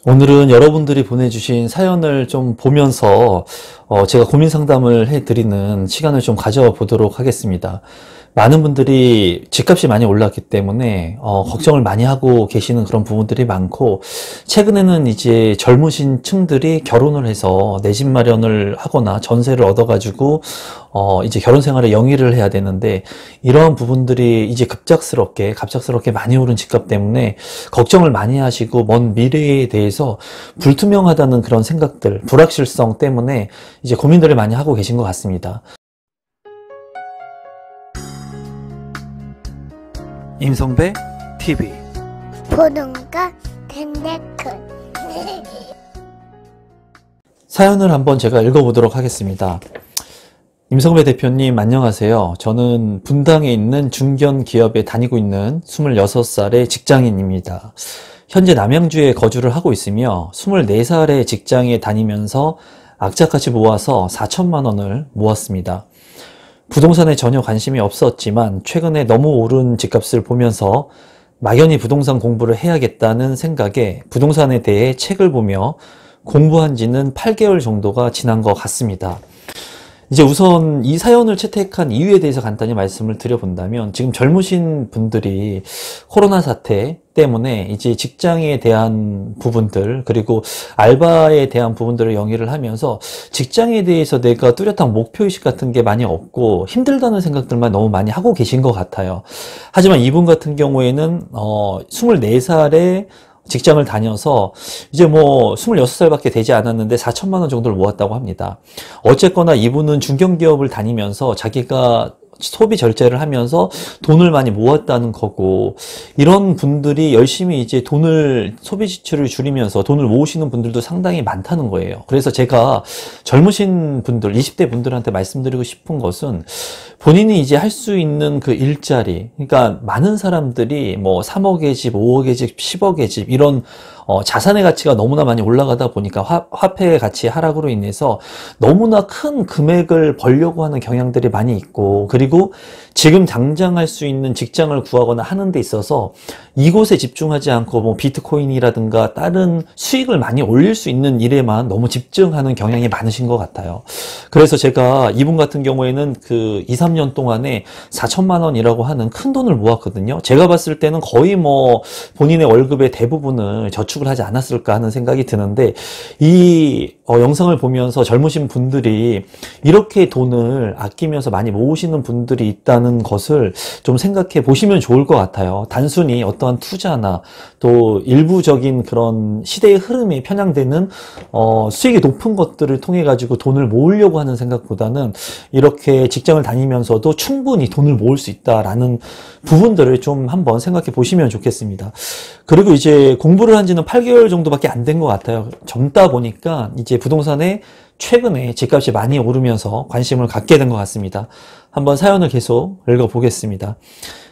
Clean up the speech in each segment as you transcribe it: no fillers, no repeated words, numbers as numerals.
오늘은 여러분들이 보내주신 사연을 좀 보면서 제가 고민 상담을 해드리는 시간을 좀 가져보도록 하겠습니다. 많은 분들이 집값이 많이 올랐기 때문에 걱정을 많이 하고 계시는 그런 부분들이 많고, 최근에는 이제 젊으신 층들이 결혼을 해서 내 집 마련을 하거나 전세를 얻어가지고 이제 결혼 생활에 영위를 해야 되는데, 이러한 부분들이 이제 갑작스럽게 많이 오른 집값 때문에 걱정을 많이 하시고 먼 미래에 대해서 불투명하다는 그런 생각들, 불확실성 때문에 이제 고민들을 많이 하고 계신 것 같습니다. 임성배 TV 보는가 덴데크 사연을 한번 제가 읽어보도록 하겠습니다. 임성배 대표님 안녕하세요. 저는 분당에 있는 중견기업에 다니고 있는 26살의 직장인입니다. 현재 남양주에 거주를 하고 있으며 24살의 직장에 다니면서 악착같이 모아서 4천만 원을 모았습니다. 부동산에 전혀 관심이 없었지만 최근에 너무 오른 집값을 보면서 막연히 부동산 공부를 해야겠다는 생각에 부동산에 대해 책을 보며 공부한 지는 8개월 정도가 지난 것 같습니다. 이제 우선 이 사연을 채택한 이유에 대해서 간단히 말씀을 드려본다면, 지금 젊으신 분들이 코로나 사태 때문에 이제 직장에 대한 부분들, 그리고 알바에 대한 부분들을 영위를 하면서 직장에 대해서 내가 뚜렷한 목표의식 같은 게 많이 없고 힘들다는 생각들만 너무 많이 하고 계신 것 같아요. 하지만 이분 같은 경우에는 24살에 직장을 다녀서 이제 뭐 26살밖에 되지 않았는데 4천만 원 정도를 모았다고 합니다. 어쨌거나 이분은 중견기업을 다니면서 자기가 소비 절제를 하면서 돈을 많이 모았다는 거고, 이런 분들이 열심히 이제 소비 지출을 줄이면서 돈을 모으시는 분들도 상당히 많다는 거예요. 그래서 제가 젊으신 분들, 20대 분들한테 말씀드리고 싶은 것은, 본인이 이제 할 수 있는 그 일자리, 그러니까 많은 사람들이 뭐 3억의 집, 5억의 집, 10억의 집, 이런 자산의 가치가 너무나 많이 올라가다 보니까 화폐의 가치 하락으로 인해서 너무나 큰 금액을 벌려고 하는 경향들이 많이 있고, 그리고 지금 당장 할 수 있는 직장을 구하거나 하는 데 있어서 이곳에 집중하지 않고 뭐 비트코인이라든가 다른 수익을 많이 올릴 수 있는 일에만 너무 집중하는 경향이 많으신 것 같아요. 그래서 제가 이분 같은 경우에는 그 2, 3년 동안에 4천만 원이라고 하는 큰 돈을 모았거든요. 제가 봤을 때는 거의 뭐 본인의 월급의 대부분을 저축을 하지 않았을까 하는 생각이 드는데, 이 영상을 보면서 젊으신 분들이 이렇게 돈을 아끼면서 많이 모으시는 분들이 있다는 것을 좀 생각해 보시면 좋을 것 같아요. 단순히 어떠한 투자나 또 일부적인 그런 시대의 흐름에 편향되는 수익이 높은 것들을 통해 가지고 돈을 모으려고 하는 생각보다는 이렇게 직장을 다니면서도 충분히 돈을 모을 수 있다라는 부분들을 좀 한번 생각해 보시면 좋겠습니다. 그리고 이제 공부를 한 지는 8개월 정도밖에 안 된 것 같아요. 젊다 보니까 이제 부동산에 최근에 집값이 많이 오르면서 관심을 갖게 된 것 같습니다. 한번 사연을 계속 읽어보겠습니다.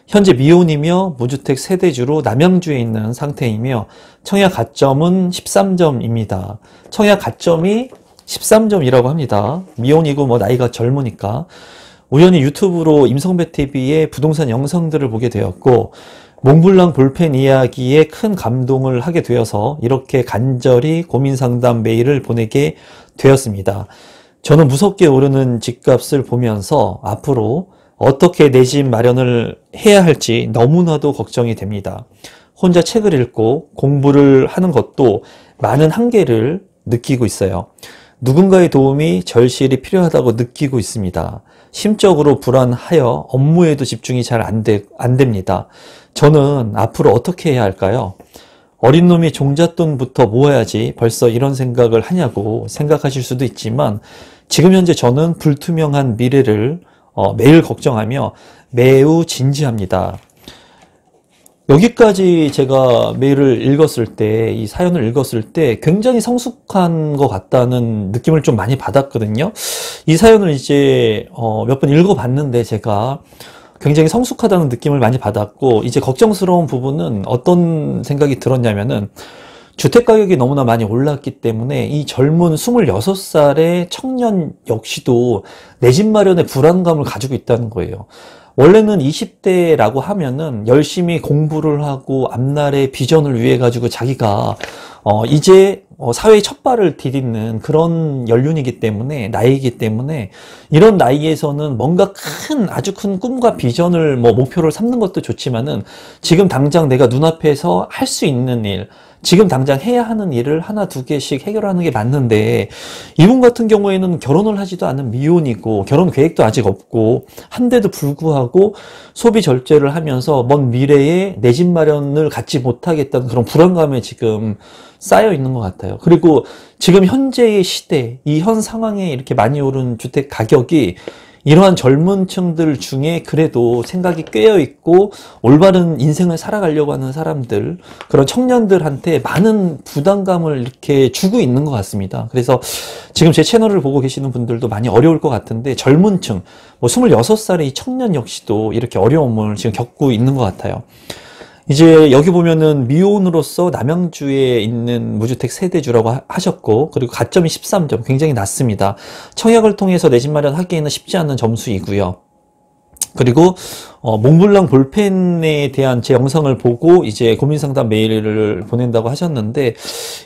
현재 미혼이며 무주택 세대주로 남양주에 있는 상태이며 청약 가점은 13점입니다. 청약 가점이 13점이라고 합니다. 미혼이고 뭐 나이가 젊으니까. 우연히 유튜브로 임성배 TV의 부동산 영상들을 보게 되었고, 몽블랑 볼펜 이야기에 큰 감동을 하게 되어서 이렇게 간절히 고민 상담 메일을 보내게 되었습니다. 저는 무섭게 오르는 집값을 보면서 앞으로 어떻게 내 집 마련을 해야 할지 너무나도 걱정이 됩니다. 혼자 책을 읽고 공부를 하는 것도 많은 한계를 느끼고 있어요. 누군가의 도움이 절실히 필요하다고 느끼고 있습니다. 심적으로 불안하여 업무에도 집중이 잘 안 됩니다. 저는 앞으로 어떻게 해야 할까요? 어린 놈이 종잣돈부터 모아야지 벌써 이런 생각을 하냐고 생각하실 수도 있지만, 지금 현재 저는 불투명한 미래를 매일 걱정하며 매우 진지합니다. 여기까지 제가 메일을 읽었을 때, 이 사연을 읽었을 때 굉장히 성숙한 것 같다는 느낌을 좀 많이 받았거든요. 이 사연을 이제 몇 번 읽어봤는데 제가 굉장히 성숙하다는 느낌을 많이 받았고, 이제 걱정스러운 부분은 어떤 생각이 들었냐면은, 주택가격이 너무나 많이 올랐기 때문에 이 젊은 26살의 청년 역시도 내 집 마련의 불안감을 가지고 있다는 거예요. 원래는 20대라고 하면은 열심히 공부를 하고 앞날의 비전을 위해 가지고 자기가 이제 사회의 첫 발을 디딛는 그런 연륜이기 때문에, 나이이기 때문에, 이런 나이에서는 뭔가 아주 큰 꿈과 비전을 목표를 삼는 것도 좋지만은, 지금 당장 내가 눈앞에서 할 수 있는 일, 지금 당장 해야 하는 일을 하나 두 개씩 해결하는 게 맞는데, 이분 같은 경우에는 결혼을 하지도 않은 미혼이고 결혼 계획도 아직 없고 한데도 불구하고 소비 절제를 하면서 먼 미래에 내 집 마련을 갖지 못하겠다는 그런 불안감에 지금 쌓여 있는 것 같아요. 그리고 지금 현재의 시대, 이 현 상황에 이렇게 많이 오른 주택 가격이 이러한 젊은 층들 중에 그래도 생각이 꿰어있고 올바른 인생을 살아가려고 하는 사람들, 그런 청년들한테 많은 부담감을 이렇게 주고 있는 것 같습니다. 그래서 지금 제 채널을 보고 계시는 분들도 많이 어려울 것 같은데, 젊은 층, 26살의 이 청년 역시도 이렇게 어려움을 지금 겪고 있는 것 같아요. 이제 여기 보면은 미혼으로서 남양주에 있는 무주택 세대주라고 하셨고, 그리고 가점이 13점, 굉장히 낮습니다. 청약을 통해서 내 집 마련하기에는 쉽지 않은 점수이고요. 그리고 몽블랑 볼펜에 대한 제 영상을 보고 이제 고민상담 메일을 보낸다고 하셨는데,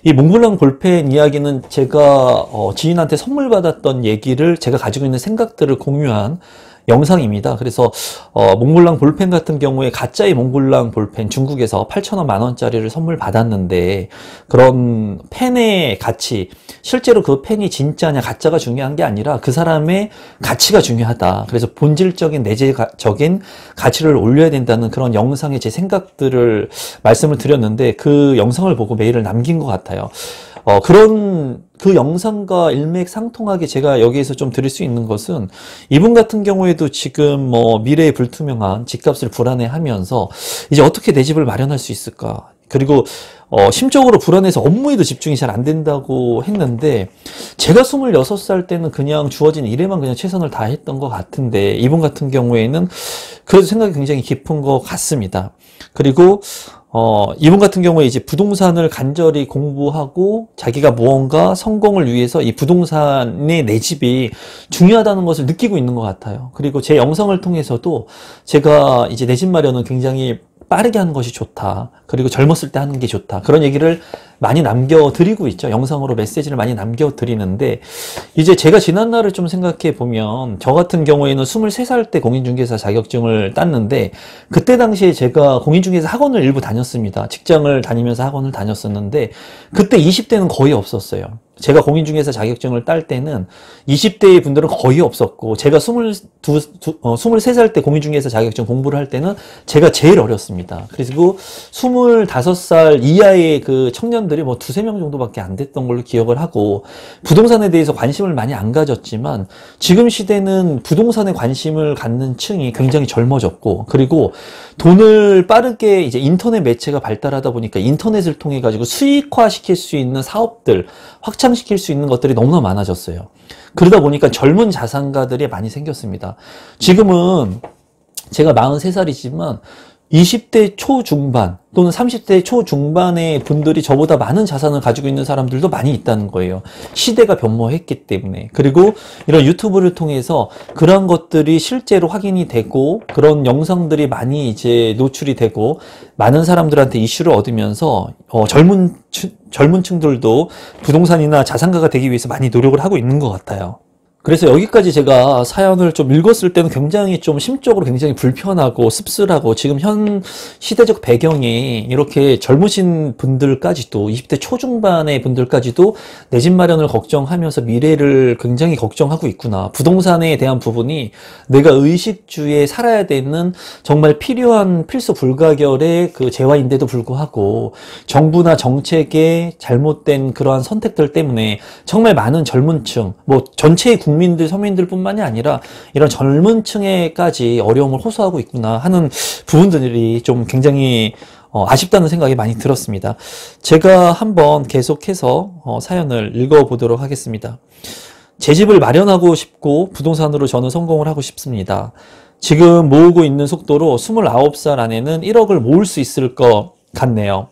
이 몽블랑 볼펜 이야기는 제가 지인한테 선물 받았던 얘기를, 제가 가지고 있는 생각들을 공유한 영상입니다. 그래서 몽블랑 볼펜 같은 경우에 가짜의 몽블랑 볼펜, 중국에서 8,000원, 10,000원짜리를 선물 받았는데, 그런 펜의 가치, 실제로 그 펜이 진짜냐 가짜가 중요한 게 아니라 그 사람의 가치가 중요하다. 그래서 본질적인 내재적인 가치를 올려야 된다는 그런 영상의 제 생각들을 말씀을 드렸는데, 그 영상을 보고 메일을 남긴 것 같아요. 그런 그 영상과 일맥상통하게 제가 여기에서 좀 드릴 수 있는 것은, 이분 같은 경우에도 지금 미래에 불투명한 집값을 불안해하면서 이제 어떻게 내 집을 마련할 수 있을까, 그리고 심적으로 불안해서 업무에도 집중이 잘 안 된다고 했는데, 제가 26살 때는 그냥 주어진 일에만 그냥 최선을 다했던 것 같은데, 이분 같은 경우에는 그래도 생각이 굉장히 깊은 것 같습니다. 그리고 이분 같은 경우에 이제 부동산을 간절히 공부하고 자기가 무언가 성공을 위해서 이 부동산의 내 집이 중요하다는 것을 느끼고 있는 것 같아요. 그리고 제 영상을 통해서도 제가 이제 내 집 마련은 굉장히 빠르게 하는 것이 좋다, 그리고 젊었을 때 하는 게 좋다, 그런 얘기를 많이 남겨드리고 있죠. 영상으로 메시지를 많이 남겨드리는데, 이제 제가 지난 날을 좀 생각해 보면, 저 같은 경우에는 23살 때 공인중개사 자격증을 땄는데, 그때 당시에 제가 공인중개사 학원을 일부 다녔습니다. 직장을 다니면서 학원을 다녔었는데, 그때 20대는 거의 없었어요. 제가 공인중개사 자격증을 딸 때는 20대의 분들은 거의 없었고, 제가 23살 때 공인중개사 자격증 공부를 할 때는 제가 제일 어렸습니다. 그리고 25살 이하의 그 청년들이 두세 명 정도밖에 안 됐던 걸로 기억을 하고, 부동산에 대해서 관심을 많이 안 가졌지만, 지금 시대는 부동산에 관심을 갖는 층이 굉장히 젊어졌고, 그리고 돈을 빠르게 이제 인터넷 매체가 발달하다 보니까 인터넷을 통해 가지고 수익화 시킬 수 있는 사업들, 확장시킬 수 있는 것들이 너무나 많아졌어요. 그러다 보니까 젊은 자산가들이 많이 생겼습니다. 지금은 제가 43살이지만 20대 초중반 또는 30대 초중반의 분들이 저보다 많은 자산을 가지고 있는 사람들도 많이 있다는 거예요. 시대가 변모했기 때문에. 그리고 이런 유튜브를 통해서 그런 것들이 실제로 확인이 되고, 그런 영상들이 많이 이제 노출이 되고, 많은 사람들한테 이슈를 얻으면서 젊은 층들도 부동산이나 자산가가 되기 위해서 많이 노력을 하고 있는 것 같아요. 그래서 여기까지 제가 사연을 좀 읽었을 때는 굉장히 좀 심적으로 굉장히 불편하고 씁쓸하고, 지금 현 시대적 배경이 이렇게 젊으신 분들까지도, 20대 초중반의 분들까지도 내 집 마련을 걱정하면서 미래를 굉장히 걱정하고 있구나. 부동산에 대한 부분이 내가 의식주에 살아야 되는 정말 필요한 필수 불가결의 그 재화인데도 불구하고, 정부나 정책의 잘못된 그러한 선택들 때문에 정말 많은 젊은 층, 전체의 국민들, 서민들뿐만이 아니라 이런 젊은 층에까지 어려움을 호소하고 있구나 하는 부분들이 좀 굉장히 아쉽다는 생각이 많이 들었습니다. 제가 한번 계속해서 사연을 읽어보도록 하겠습니다. 제 집을 마련하고 싶고 부동산으로 저는 성공을 하고 싶습니다. 지금 모으고 있는 속도로 29살 안에는 1억을 모을 수 있을 것 같네요.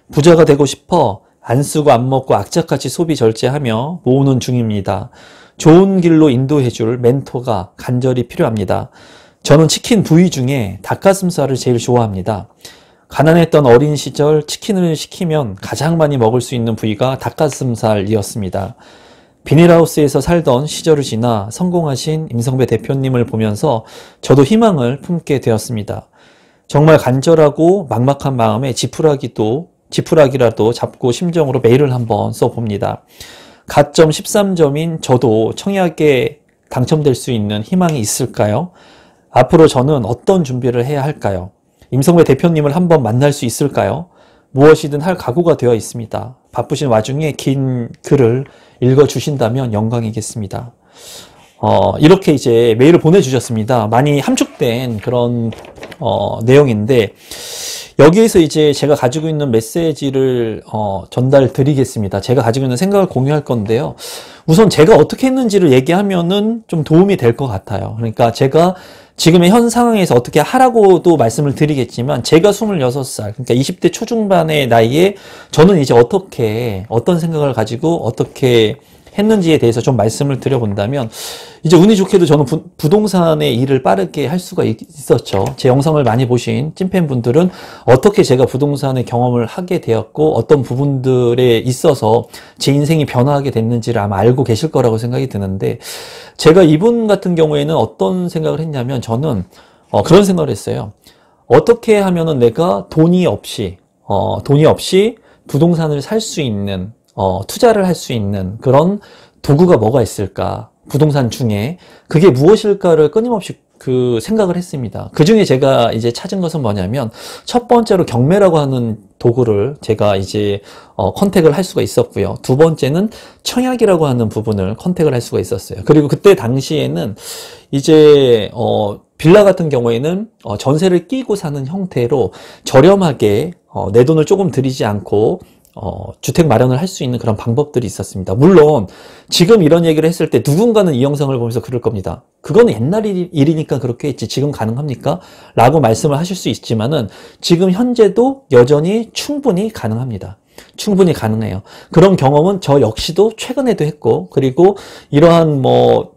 부자가 되고 싶어 안 쓰고 안 먹고 악착같이 소비 절제하며 모으는 중입니다. 좋은 길로 인도해줄 멘토가 간절히 필요합니다. 저는 치킨 부위 중에 닭가슴살을 제일 좋아합니다. 가난했던 어린 시절 치킨을 시키면 가장 많이 먹을 수 있는 부위가 닭가슴살이었습니다. 비닐하우스에서 살던 시절을 지나 성공하신 임성배 대표님을 보면서 저도 희망을 품게 되었습니다. 정말 간절하고 막막한 마음에 지푸라기라도 잡고 심정으로 메일을 한번 써봅니다. 가점 13점인 저도 청약에 당첨될 수 있는 희망이 있을까요? 앞으로 저는 어떤 준비를 해야 할까요? 임성배 대표님을 한번 만날 수 있을까요? 무엇이든 할 각오가 되어 있습니다. 바쁘신 와중에 긴 글을 읽어주신다면 영광이겠습니다. 이렇게 이제 메일을 보내주셨습니다. 많이 함축된 그런 내용인데 여기에서 이제 제가 가지고 있는 메시지를 전달 드리겠습니다. 제가 가지고 있는 생각을 공유할 건데요. 우선 제가 어떻게 했는지를 얘기하면은 좀 도움이 될 것 같아요. 그러니까 제가 지금의 현 상황에서 어떻게 하라고도 말씀을 드리겠지만 제가 26살, 그러니까 20대 초중반의 나이에 저는 이제 어떤 생각을 가지고 어떻게 했는지에 대해서 좀 말씀을 드려본다면 이제 운이 좋게도 저는 부동산의 일을 빠르게 할 수가 있었죠. 제 영상을 많이 보신 찐팬분들은 어떻게 제가 부동산의 경험을 하게 되었고 어떤 부분들에 있어서 제 인생이 변화하게 됐는지를 아마 알고 계실 거라고 생각이 드는데 제가 이분 같은 경우에는 어떤 생각을 했냐면 저는 그런 생각을 했어요. 어떻게 하면은 내가 돈이 없이 부동산을 살 수 있는 투자를 할 수 있는 그런 도구가 뭐가 있을까? 부동산 중에 그게 무엇일까를 끊임없이 생각을 했습니다. 그 중에 제가 이제 찾은 것은 뭐냐면 첫 번째로 경매라고 하는 도구를 제가 이제 컨택을 할 수가 있었고요. 두 번째는 청약이라고 하는 부분을 컨택을 할 수가 있었어요. 그리고 그때 당시에는 이제 빌라 같은 경우에는 전세를 끼고 사는 형태로 저렴하게 내 돈을 조금 들이지 않고 주택 마련을 할 수 있는 그런 방법들이 있었습니다. 물론 지금 이런 얘기를 했을 때 누군가는 이 영상을 보면서 그럴 겁니다. 그거는 옛날 일이니까 그렇게 했지 지금 가능합니까? 라고 말씀을 하실 수 있지만은 지금 현재도 여전히 충분히 가능합니다. 충분히 가능해요. 그런 경험은 저 역시도 최근에도 했고 그리고 이러한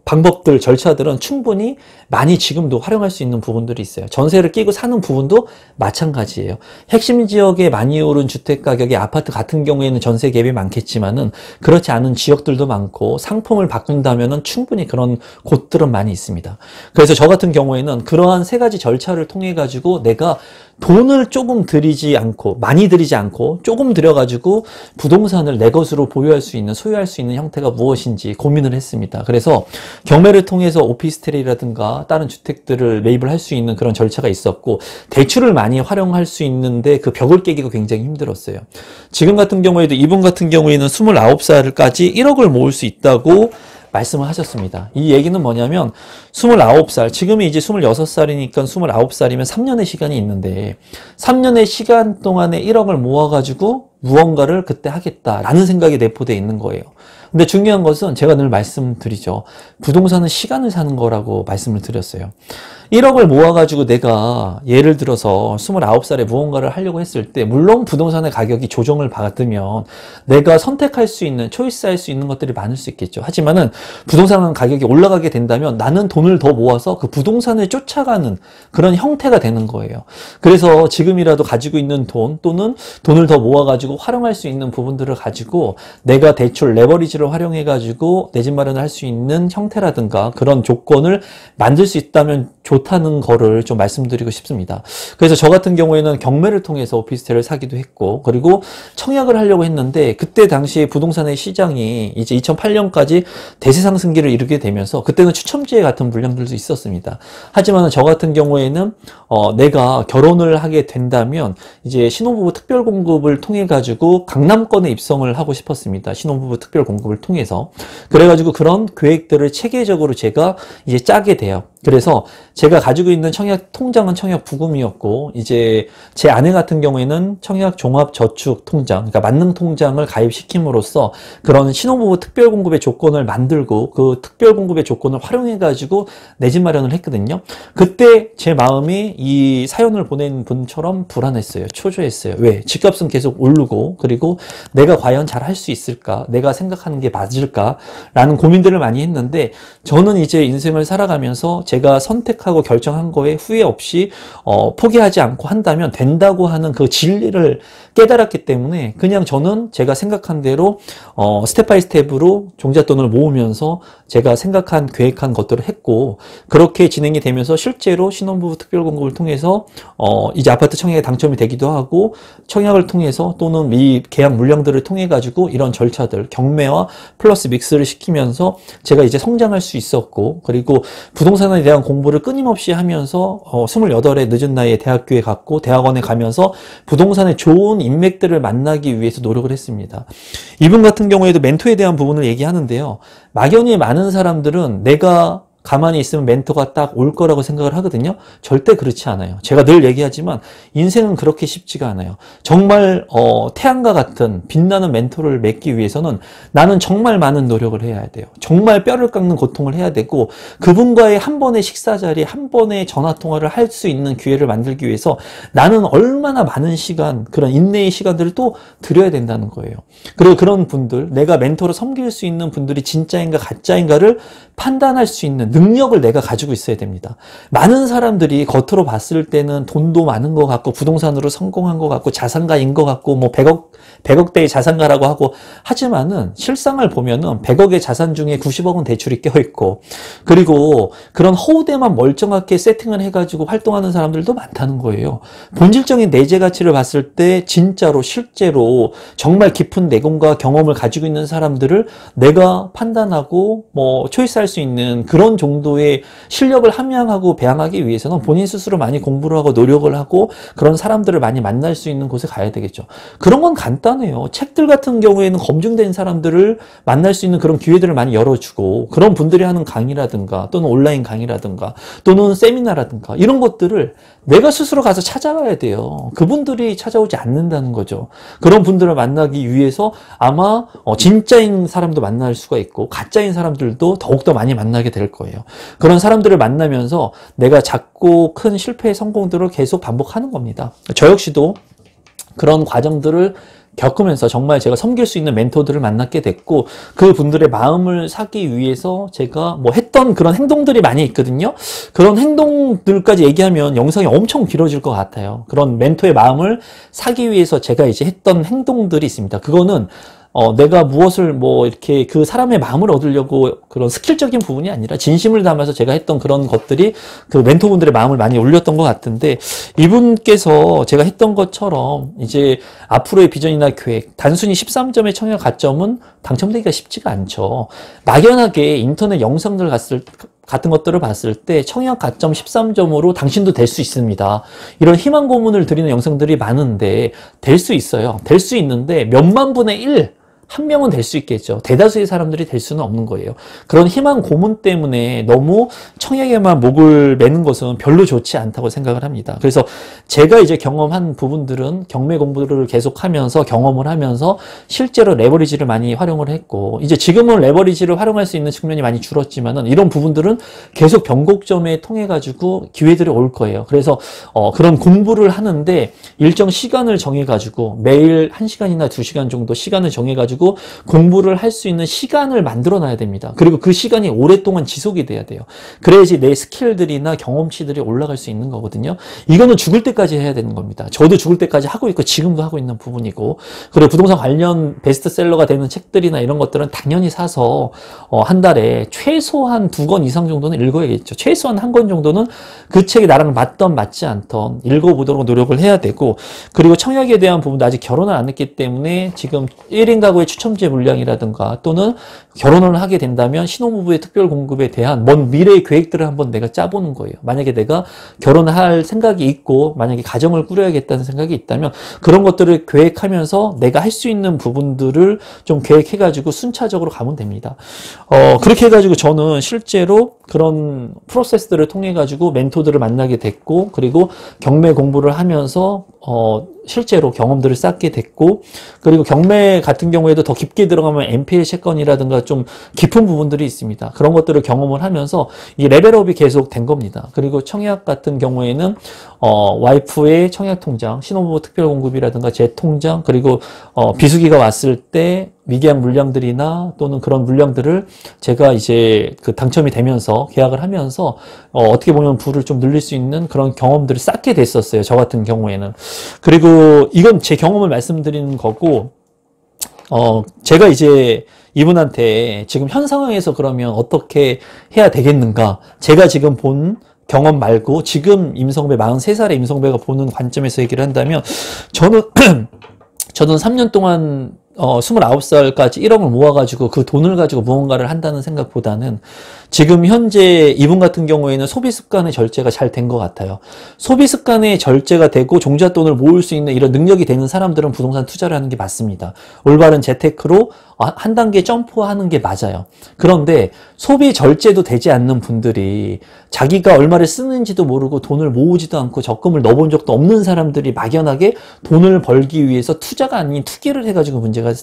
방법들, 절차들은 충분히 많이 지금도 활용할 수 있는 부분들이 있어요. 전세를 끼고 사는 부분도 마찬가지예요. 핵심 지역에 많이 오른 주택 가격의 아파트 같은 경우에는 전세 갭이 많겠지만은 그렇지 않은 지역들도 많고 상품을 바꾼다면은 충분히 그런 곳들은 많이 있습니다. 그래서 저 같은 경우에는 그러한 세 가지 절차를 통해 가지고 내가 돈을 조금 들이지 않고 많이 들이지 않고 조금 들여가지고 부동산을 내 것으로 보유할 수 있는 소유할 수 있는 형태가 무엇인지 고민을 했습니다. 그래서 경매를 통해서 오피스텔이라든가 다른 주택들을 매입을 할 수 있는 그런 절차가 있었고 대출을 많이 활용할 수 있는데 그 벽을 깨기가 굉장히 힘들었어요. 지금 같은 경우에도 이분 같은 경우에는 29살까지 1억을 모을 수 있다고 말씀을 하셨습니다. 이 얘기는 뭐냐면 29살, 지금이 이제 26살이니까 29살이면 3년의 시간이 있는데 3년의 시간 동안에 1억을 모아가지고 무언가를 그때 하겠다라는 생각이 내포되어 있는 거예요. 근데 중요한 것은 제가 늘 말씀드리죠. 부동산은 시간을 사는 거라고 말씀을 드렸어요. 1억을 모아가지고 내가 예를 들어서 29살에 무언가를 하려고 했을 때 물론 부동산의 가격이 조정을 받으면 내가 선택할 수 있는, 초이스할 수 있는 것들이 많을 수 있겠죠. 하지만은 부동산 가격이 올라가게 된다면 나는 돈을 더 모아서 그 부동산을 쫓아가는 그런 형태가 되는 거예요. 그래서 지금이라도 가지고 있는 돈 또는 돈을 더 모아가지고 활용할 수 있는 부분들을 가지고 내가 대출, 레버리지를 활용해가지고 내 집 마련을 할 수 있는 형태라든가 그런 조건을 만들 수 있다면 좋다는 거를 좀 말씀드리고 싶습니다. 그래서 저 같은 경우에는 경매를 통해서 오피스텔을 사기도 했고 그리고 청약을 하려고 했는데 그때 당시에 부동산의 시장이 이제 2008년까지 대세 상승기를 이루게 되면서 그때는 추첨제 같은 물량들도 있었습니다. 하지만 저 같은 경우에는 내가 결혼을 하게 된다면 이제 신혼부부 특별공급을 통해 가지고 강남권에 입성을 하고 싶었습니다. 신혼부부 특별공급을 통해서. 그래가지고 그런 계획들을 체계적으로 제가 이제 짜게 돼요. 그래서 제가 가지고 있는 청약 통장은 청약 부금이었고 이제 제 아내 같은 경우에는 청약 종합 저축 통장, 그러니까 만능 통장을 가입시킴으로써 그런 신혼부부 특별공급의 조건을 만들고 그 특별공급의 조건을 활용해 가지고 내 집 마련을 했거든요. 그때 제 마음이 이 사연을 보낸 분처럼 불안했어요. 초조했어요. 왜? 집값은 계속 오르고 모르고, 그리고 내가 과연 잘 할 수 있을까? 내가 생각하는 게 맞을까? 라는 고민들을 많이 했는데, 저는 이제 인생을 살아가면서 제가 선택하고 결정한 거에 후회 없이 포기하지 않고 한다면 된다고 하는 그 진리를 깨달았기 때문에, 그냥 저는 제가 생각한 대로 스텝 바이 스텝으로 종잣돈을 모으면서 제가 생각한 계획한 것들을 했고, 그렇게 진행이 되면서 실제로 신혼부부 특별공급을 통해서 이제 아파트 청약에 당첨이 되기도 하고, 청약을 통해서 또는 이 계약 물량들을 통해 가지고 이런 절차들, 경매와 플러스 믹스를 시키면서 제가 이제 성장할 수 있었고, 그리고 부동산에 대한 공부를 끊임없이 하면서 28의 늦은 나이에 대학교에 갔고, 대학원에 가면서 부동산의 좋은 인맥들을 만나기 위해서 노력을 했습니다. 이분 같은 경우에도 멘토에 대한 부분을 얘기하는데요. 막연히 많은 사람들은 내가 가만히 있으면 멘토가 딱 올 거라고 생각을 하거든요. 절대 그렇지 않아요. 제가 늘 얘기하지만 인생은 그렇게 쉽지가 않아요. 정말 태양과 같은 빛나는 멘토를 맺기 위해서는 나는 정말 많은 노력을 해야 돼요. 정말 뼈를 깎는 고통을 해야 되고, 그분과의 한 번의 식사 자리, 한 번의 전화 통화를 할 수 있는 기회를 만들기 위해서 나는 얼마나 많은 시간, 그런 인내의 시간들을 또 들여야 된다는 거예요. 그리고 그런 분들, 내가 멘토로 섬길 수 있는 분들이 진짜인가 가짜인가를 판단할 수 있는 능력을 내가 가지고 있어야 됩니다. 많은 사람들이 겉으로 봤을 때는 돈도 많은 것 같고, 부동산으로 성공한 것 같고, 자산가인 것 같고, 뭐 100억대의 자산가라고 하고, 하지만은 실상을 보면은 100억의 자산 중에 90억은 대출이 껴있고, 그리고 그런 허우대만 멀쩡하게 세팅을 해가지고 활동하는 사람들도 많다는 거예요. 본질적인 내재 가치를 봤을 때 진짜로 실제로 정말 깊은 내공과 경험을 가지고 있는 사람들을 내가 판단하고 뭐 초이스할 수 있는 그런 정도의 실력을 함양하고 배양하기 위해서는 본인 스스로 많이 공부를 하고 노력을 하고 그런 사람들을 많이 만날 수 있는 곳에 가야 되겠죠. 그런 건 간단해요. 책들 같은 경우에는 검증된 사람들을 만날 수 있는 그런 기회들을 많이 열어주고, 그런 분들이 하는 강의라든가 또는 온라인 강의라든가 또는 세미나라든가 이런 것들을 내가 스스로 가서 찾아가야 돼요. 그분들이 찾아오지 않는다는 거죠. 그런 분들을 만나기 위해서 아마 진짜인 사람도 만날 수가 있고 가짜인 사람들도 더욱더 많이 만나게 될 거예요. 그런 사람들을 만나면서 내가 작고 큰 실패의 성공들을 계속 반복하는 겁니다. 저 역시도 그런 과정들을 겪으면서 정말 제가 섬길 수 있는 멘토들을 만났게 됐고, 그 분들의 마음을 사기 위해서 제가 뭐 했던 그런 행동들이 많이 있거든요. 그런 행동들까지 얘기하면 영상이 엄청 길어질 것 같아요. 그런 멘토의 마음을 사기 위해서 제가 이제 했던 행동들이 있습니다. 그거는 내가 무엇을 뭐 이렇게 그 사람의 마음을 얻으려고 그런 스킬적인 부분이 아니라 진심을 담아서 제가 했던 그런 것들이 그 멘토분들의 마음을 많이 울렸던 것 같은데, 이분께서 제가 했던 것처럼 이제 앞으로의 비전이나 계획, 단순히 13점의 청약 가점은 당첨되기가 쉽지가 않죠. 막연하게 인터넷 영상들 같은 것들을 봤을 때 청약 가점 13점으로 당신도 될 수 있습니다. 이런 희망 고문을 드리는 영상들이 많은데 될 수 있어요. 될 수 있는데 몇만 분의 1, 한 명은 될 수 있겠죠. 대다수의 사람들이 될 수는 없는 거예요. 그런 희망 고문 때문에 너무 청약에만 목을 매는 것은 별로 좋지 않다고 생각을 합니다. 그래서 제가 이제 경험한 부분들은 경매 공부를 계속하면서 경험을 하면서 실제로 레버리지를 많이 활용을 했고, 이제 지금은 레버리지를 활용할 수 있는 측면이 많이 줄었지만은 이런 부분들은 계속 변곡점에 통해 가지고 기회들이 올 거예요. 그래서 그런 공부를 하는데 일정 시간을 정해 가지고 매일 1시간이나 2시간 정도 시간을 정해 가지고 공부를 할 수 있는 시간을 만들어 놔야 됩니다. 그리고 그 시간이 오랫동안 지속이 돼야 돼요. 그래야지 내 스킬들이나 경험치들이 올라갈 수 있는 거거든요. 이거는 죽을 때까지 해야 되는 겁니다. 저도 죽을 때까지 하고 있고 지금도 하고 있는 부분이고, 그리고 부동산 관련 베스트셀러가 되는 책들이나 이런 것들은 당연히 사서 한 달에 최소한 2권 이상 정도는 읽어야겠죠. 최소한 1권 정도는 그 책이 나랑 맞던 맞지 않던 읽어보도록 노력을 해야 되고, 그리고 청약에 대한 부분도 아직 결혼을 안 했기 때문에 지금 1인 가구의 추첨제 물량이라든가 또는 결혼을 하게 된다면 신혼부부의 특별 공급에 대한 먼 미래의 계획들을 한번 내가 짜보는 거예요. 만약에 내가 결혼할 생각이 있고 만약에 가정을 꾸려야겠다는 생각이 있다면 그런 것들을 계획하면서 내가 할 수 있는 부분들을 좀 계획해가지고 순차적으로 가면 됩니다. 그렇게 해가지고 저는 실제로 그런 프로세스들을 통해 가지고 멘토들을 만나게 됐고, 그리고 경매 공부를 하면서 실제로 경험들을 쌓게 됐고, 그리고 경매 같은 경우에도 더 깊게 들어가면 MPL 채권이라든가 좀 깊은 부분들이 있습니다. 그런 것들을 경험을 하면서 이 레벨업이 계속 된 겁니다. 그리고 청약 같은 경우에는 와이프의 청약 통장, 신혼부부 특별공급이라든가 제 통장, 그리고 비수기가 왔을 때 미계약 물량들이나 또는 그런 물량들을 제가 이제 그 당첨이 되면서 계약을 하면서 어떻게 보면 부를 좀 늘릴 수 있는 그런 경험들을 쌓게 됐었어요. 저 같은 경우에는. 그리고 이건 제 경험을 말씀드리는 거고, 제가 이제 이분한테 지금 현 상황에서 그러면 어떻게 해야 되겠는가? 제가 지금 본 경험 말고 지금 임성배 43살의 임성배가 보는 관점에서 얘기를 한다면 저는 3년 동안 29살까지 1억을 모아가지고 그 돈을 가지고 무언가를 한다는 생각보다는 지금 현재 이분 같은 경우에는 소비 습관의 절제가 잘 된 것 같아요. 소비 습관의 절제가 되고 종잣돈을 모을 수 있는 이런 능력이 되는 사람들은 부동산 투자를 하는 게 맞습니다. 올바른 재테크로 한 단계 점프하는 게 맞아요. 그런데 소비 절제도 되지 않는 분들이 자기가 얼마를 쓰는지도 모르고 돈을 모으지도 않고 적금을 넣어본 적도 없는 사람들이 막연하게 돈을 벌기 위해서 투자가 아닌 투기를 해가지고 문제가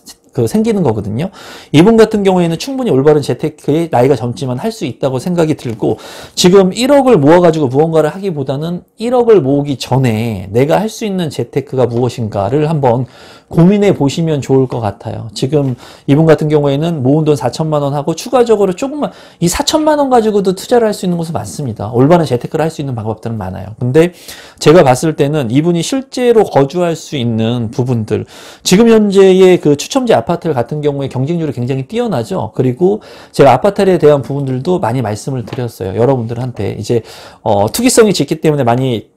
생기는 거거든요. 이분 같은 경우에는 충분히 올바른 재테크에 나이가 젊지만 할 수 있다고 생각이 들고, 지금 1억을 모아가지고 무언가를 하기보다는 1억을 모으기 전에 내가 할 수 있는 재테크가 무엇인가를 한번 고민해 보시면 좋을 것 같아요. 지금 이분 같은 경우에는 모은 돈 4천만 원 하고 추가적으로 조금만, 이 4천만 원 가지고도 투자를 할 수 있는 것은 맞습니다. 올바른 재테크를 할 수 있는 방법들은 많아요. 근데 제가 봤을 때는 이분이 실제로 거주할 수 있는 부분들, 지금 현재의 그 추첨제 아파트 같은 경우에 경쟁률이 굉장히 뛰어나죠. 그리고 제가 아파트에 대한 부분들도 많이 말씀을 드렸어요. 여러분들한테 이제 투기성이 짙기 때문에 많이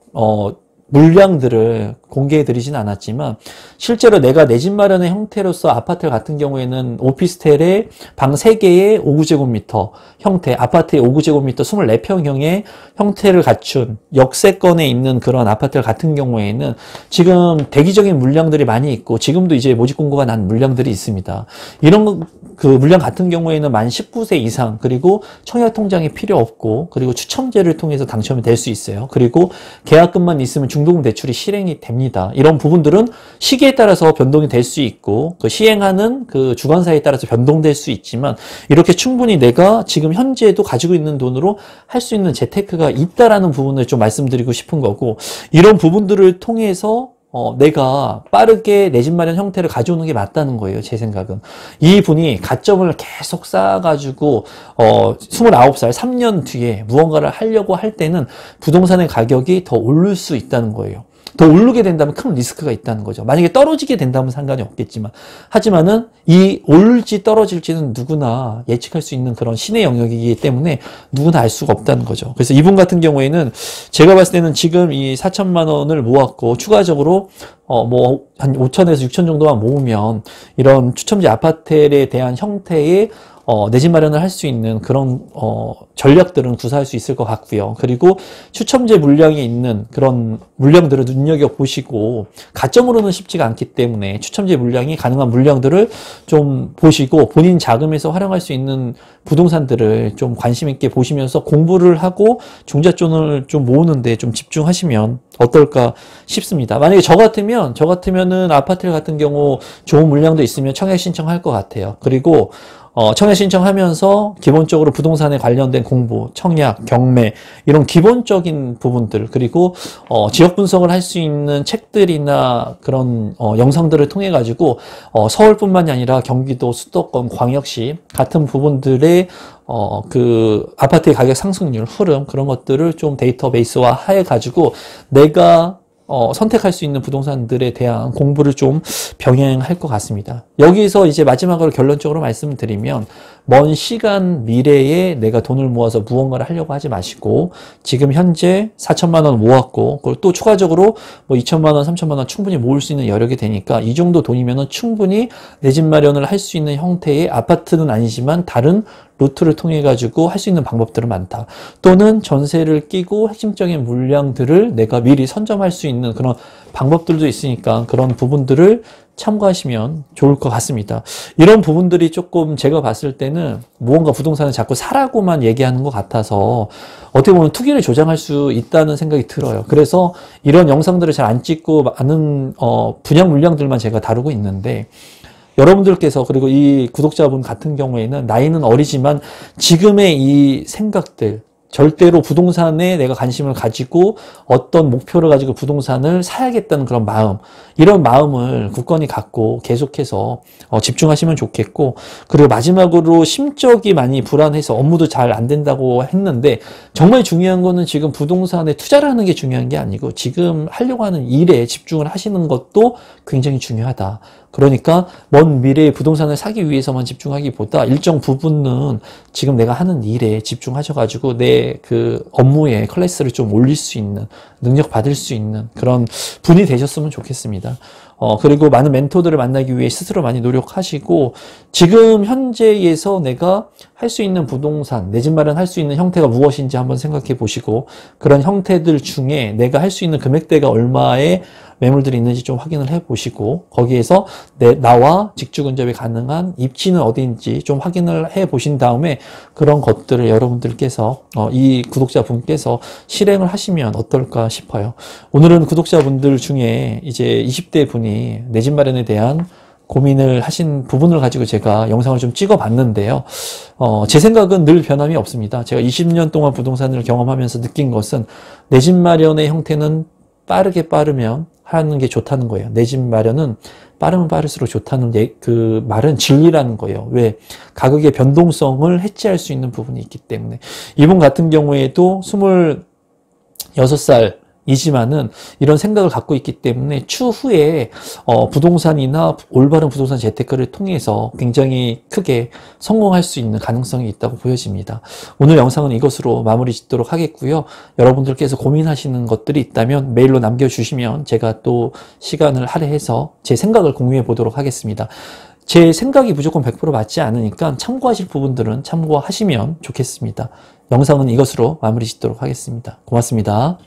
물량들을 공개해 드리진 않았지만, 실제로 내가 내 집 마련의 형태로서 아파트 같은 경우에는 오피스텔에 방 3개의 5구제곱미터 형태, 아파트의 5구제곱미터 24평형의 형태를 갖춘 역세권에 있는 그런 아파트 같은 경우에는 지금 대기적인 물량들이 많이 있고, 지금도 이제 모집 공고가 난 물량들이 있습니다. 이런 그 물량 같은 경우에는 만 19세 이상, 그리고 청약 통장이 필요 없고, 그리고 추첨제를 통해서 당첨이 될 수 있어요. 그리고 계약금만 있으면 중도금 대출이 실행이 됩니다. 이런 부분들은 시기에 따라서 변동이 될 수 있고, 그 시행하는 그 주관사에 따라서 변동될 수 있지만, 이렇게 충분히 내가 지금 현재도 가지고 있는 돈으로 할 수 있는 재테크가 있다라는 부분을 좀 말씀드리고 싶은 거고, 이런 부분들을 통해서 내가 빠르게 내 집 마련 형태를 가져오는 게 맞다는 거예요. 제 생각은. 이분이 가점을 계속 쌓아가지고 29살, 3년 뒤에 무언가를 하려고 할 때는 부동산의 가격이 더 오를 수 있다는 거예요. 더 오르게 된다면 큰 리스크가 있다는 거죠. 만약에 떨어지게 된다면 상관이 없겠지만, 하지만은 이 오를지 떨어질지는 누구나 예측할 수 있는 그런 신의 영역이기 때문에 누구나 알 수가 없다는 거죠. 그래서 이분 같은 경우에는 제가 봤을 때는 지금 이 4천만 원을 모았고 추가적으로 한 5천에서 6천 정도만 모으면 이런 추첨제 아파트에 대한 형태의 내 집 마련을 할 수 있는 그런 전략들은 구사할 수 있을 것 같고요. 그리고 추첨제 물량이 있는 그런 물량들을 눈여겨보시고, 가점으로는 쉽지가 않기 때문에 추첨제 물량이 가능한 물량들을 좀 보시고, 본인 자금에서 활용할 수 있는 부동산들을 좀 관심 있게 보시면서 공부를 하고 종잣돈을 좀 모으는데 좀 집중하시면 어떨까 싶습니다. 만약에 저 같으면은 아파트 같은 경우 좋은 물량도 있으면 청약 신청할 것 같아요. 그리고 청약 신청하면서 기본적으로 부동산에 관련된 공부, 청약, 경매, 이런 기본적인 부분들, 그리고 지역 분석을 할 수 있는 책들이나 그런 영상들을 통해 가지고 서울뿐만이 아니라 경기도, 수도권, 광역시 같은 부분들의 그 아파트의 가격 상승률, 흐름, 그런 것들을 좀 데이터베이스화 해 가지고 내가 선택할 수 있는 부동산들에 대한 공부를 좀 병행할 것 같습니다. 여기서 이제 마지막으로 결론적으로 말씀드리면, 먼 시간 미래에 내가 돈을 모아서 무언가를 하려고 하지 마시고, 지금 현재 4천만 원 모았고, 그걸 또 추가적으로 2천만 원, 3천만 원 충분히 모을 수 있는 여력이 되니까, 이 정도 돈이면은 충분히 내 집 마련을 할 수 있는 형태의 아파트는 아니지만 다른 루트를 통해 가지고 할 수 있는 방법들은 많다. 또는 전세를 끼고 핵심적인 물량들을 내가 미리 선점할 수 있는 그런 방법들도 있으니까, 그런 부분들을 참고하시면 좋을 것 같습니다. 이런 부분들이 조금 제가 봤을 때는 무언가 부동산을 자꾸 사라고만 얘기하는 것 같아서 어떻게 보면 투기를 조장할 수 있다는 생각이 들어요. 그래서 이런 영상들을 잘 안 찍고 많은 분양 물량들만 제가 다루고 있는데, 여러분들께서 그리고 이 구독자분 같은 경우에는 나이는 어리지만 지금의 이 생각들 절대로 부동산에 내가 관심을 가지고 어떤 목표를 가지고 부동산을 사야겠다는 그런 마음, 이런 마음을 굳건히 갖고 계속해서 집중하시면 좋겠고, 그리고 마지막으로 심적이 많이 불안해서 업무도 잘 안 된다고 했는데, 정말 중요한 거는 지금 부동산에 투자를 하는 게 중요한 게 아니고 지금 하려고 하는 일에 집중을 하시는 것도 굉장히 중요하다. 그러니까 먼 미래에 부동산을 사기 위해서만 집중하기보다 일정 부분은 지금 내가 하는 일에 집중하셔가지고 내 그 업무의 클래스를 좀 올릴 수 있는, 능력 받을 수 있는 그런 분이 되셨으면 좋겠습니다. 그리고 많은 멘토들을 만나기 위해 스스로 많이 노력하시고, 지금 현재에서 내가 할 수 있는 부동산, 내 집 마련할 수 있는 형태가 무엇인지 한번 생각해 보시고, 그런 형태들 중에 내가 할 수 있는 금액대가 얼마의 매물들이 있는지 좀 확인을 해 보시고, 거기에서 나와 직주근접이 가능한 입지는 어디인지 좀 확인을 해 보신 다음에 그런 것들을 여러분들께서 이 구독자분께서 실행을 하시면 어떨까 싶어요. 오늘은 구독자분들 중에 이제 20대 분이 내 집 마련에 대한 고민을 하신 부분을 가지고 제가 영상을 좀 찍어 봤는데요. 제 생각은 늘 변함이 없습니다. 제가 20년 동안 부동산을 경험하면서 느낀 것은 내 집 마련의 형태는 빠르면 하는 게 좋다는 거예요. 내 집 마련은 빠르면 빠를수록 좋다는 그 말은 진리라는 거예요. 왜? 가격의 변동성을 해치할 수 있는 부분이 있기 때문에. 이분 같은 경우에도 26살 이지만은 이런 생각을 갖고 있기 때문에 추후에 부동산이나 올바른 부동산 재테크를 통해서 굉장히 크게 성공할 수 있는 가능성이 있다고 보여집니다. 오늘 영상은 이것으로 마무리 짓도록 하겠고요. 여러분들께서 고민하시는 것들이 있다면 메일로 남겨주시면 제가 또 시간을 할애해서 제 생각을 공유해 보도록 하겠습니다. 제 생각이 무조건 100% 맞지 않으니까 참고하실 부분들은 참고하시면 좋겠습니다. 영상은 이것으로 마무리 짓도록 하겠습니다. 고맙습니다.